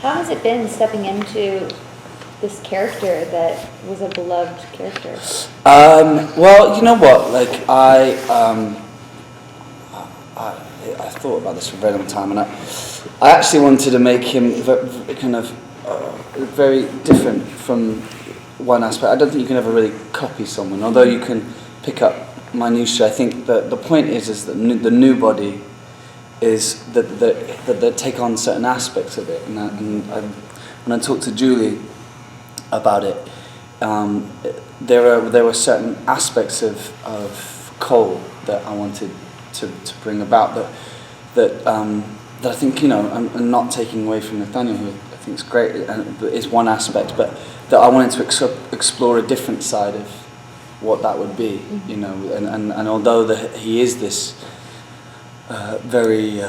How has it been stepping into this character that was a beloved character? Well, you know what? Like I thought about this for a very long time, and I actually wanted to make him kind of very different from one aspect. I don't think you can ever really copy someone, although you can pick up minutiae. I think that the point is that the new body is that they take on certain aspects of it, and when I talked to Julie about it, there were certain aspects of Cole that I wanted to bring about that I think, you know, I'm not taking away from Nathaniel, who I think is great, and is one aspect, but that I wanted to explore a different side of what that would be, you know, and although he is this very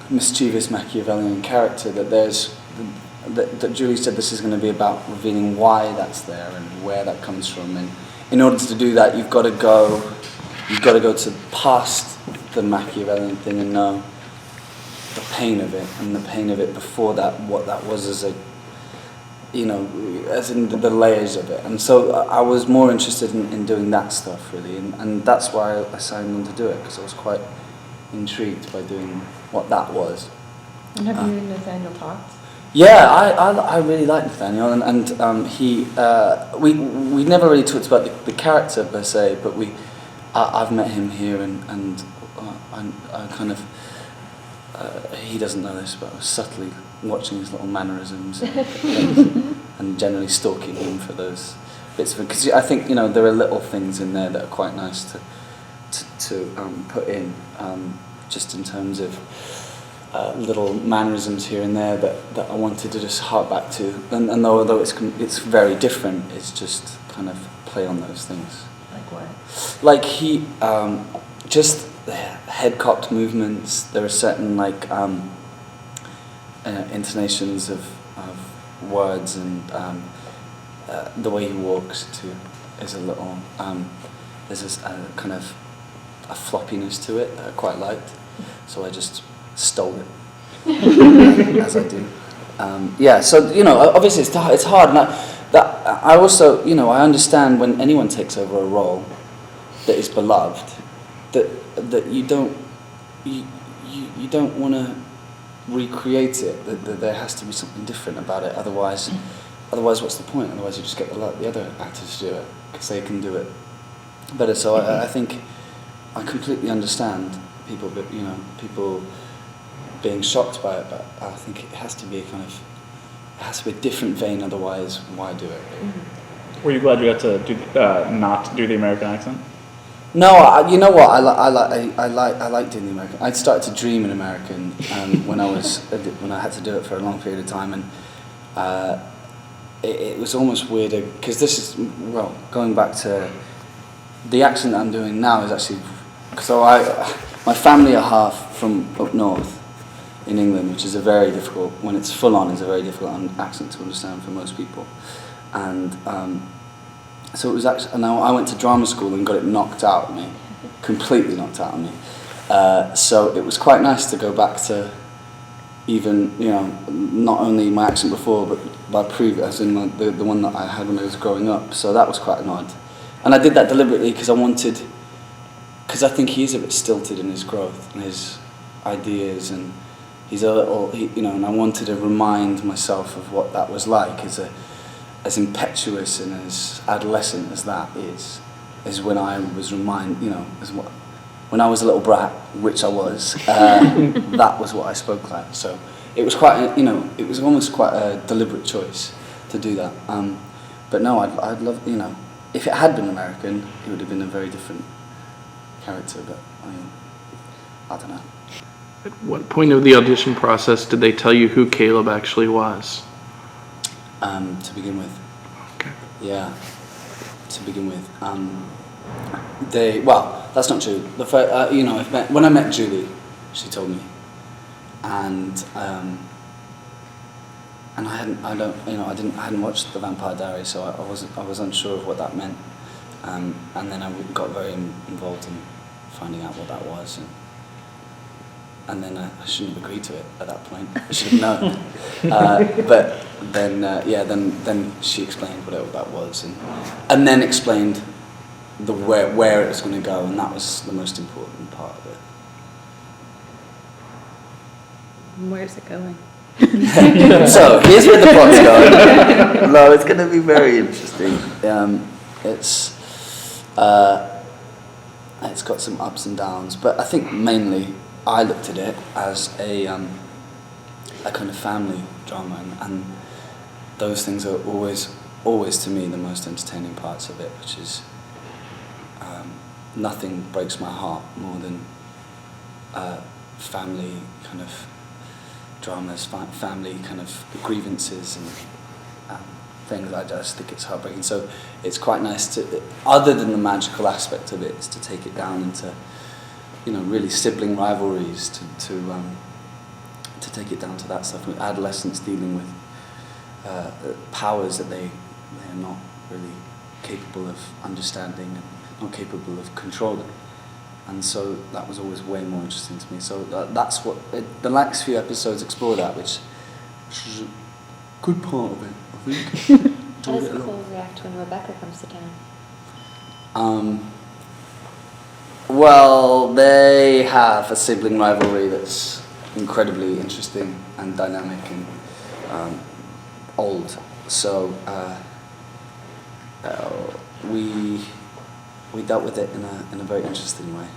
mischievous Machiavellian character, that Julie said this is going to be about revealing why that's there and where that comes from, and in order to do that, you've got to go to past the Machiavellian thing and know the pain of it, and the pain of it before that, what that was as a, you know, as in the layers of it. And so I was more interested in doing that stuff, really, and that's why I signed on to do it, because I was quite intrigued by doing what that was. And have you and Nathaniel talked? Yeah, I really like Nathaniel, and we never really talked about the character per se, but I've met him here, and I kind of he doesn't know this, but I was subtly watching his little mannerisms and generally stalking him for those bits of it, because I think, you know, there are little things in there that are quite nice to put in, just in terms of little mannerisms here and there that I wanted to just hark back to, and although it's very different, it's just kind of play on those things. Like what? Like he just head cocked movements. There are certain like intonations of words, and the way he walks too is a little there's this kind of a floppiness to it that I quite liked, so I just stole it as I do. Yeah, so, you know, obviously it's hard, and I also, you know, I understand when anyone takes over a role that is beloved, that you don't want to recreate it. That there has to be something different about it. Otherwise, what's the point? Otherwise, you just get the other actors to do it because they can do it better. So I think I completely understand people, but you know, people being shocked by it. But I think it has to be a different vein. Otherwise, why do it? Were you glad you got to not do the American accent? No, you know what? I like doing the American. I started to dream in American when I had to do it for a long period of time, and it was almost weirder because this is, well, going back to the accent that I'm doing now is actually, so my family are half from up north in England, which is a very difficult, when it's full on, is a very difficult accent to understand for most people, and. So it was actually, and I went to drama school and got it knocked out of me, completely knocked out of me. So it was quite nice to go back to even, you know, not only my accent before, but my previous, as in the one that I had when I was growing up. So that was quite an odd. And I did that deliberately because I think he is a bit stilted in his growth and his ideas, and he's a little, you know, and I wanted to remind myself of what that was like as impetuous and as adolescent as that is when I was when I was a little brat, which I was, that was what I spoke like. So it was quite, you know, it was almost quite a deliberate choice to do that. But no, I'd love, you know, if it had been American, it would have been a very different character, but I don't know. At what point of the audition process did they tell you who Kaleb actually was? To begin with. Okay. Yeah, to begin with. Well, that's not true. The first, you know, when I met Julie, she told me, and I hadn't watched The Vampire Diaries, so I was unsure of what that meant, and then I got very involved in finding out what that was, and and then I shouldn't have agreed to it at that point. I should have known. But then she explained what that was, and then explained where it was going to go, and that was the most important part of it. Where's it going? So here's where the plot's going. No, it's going to be very interesting. It's got some ups and downs, but I think mainly I looked at it as a kind of family drama, and those things are always to me the most entertaining parts of it, which is nothing breaks my heart more than family kind of dramas, family kind of grievances and things. I just think it's heartbreaking. So it's quite nice to, other than the magical aspect of it, is to take it down into, really sibling rivalries, to take it down to that stuff, with adolescents dealing with powers that they are not really capable of understanding and not capable of controlling. And so that was always way more interesting to me. So that's what the next few episodes explore that, which is a good part of it, I think. How does Cole react when Rebecca comes to town? Well, they have a sibling rivalry that's incredibly interesting and dynamic and old. So we dealt with it in a very interesting way.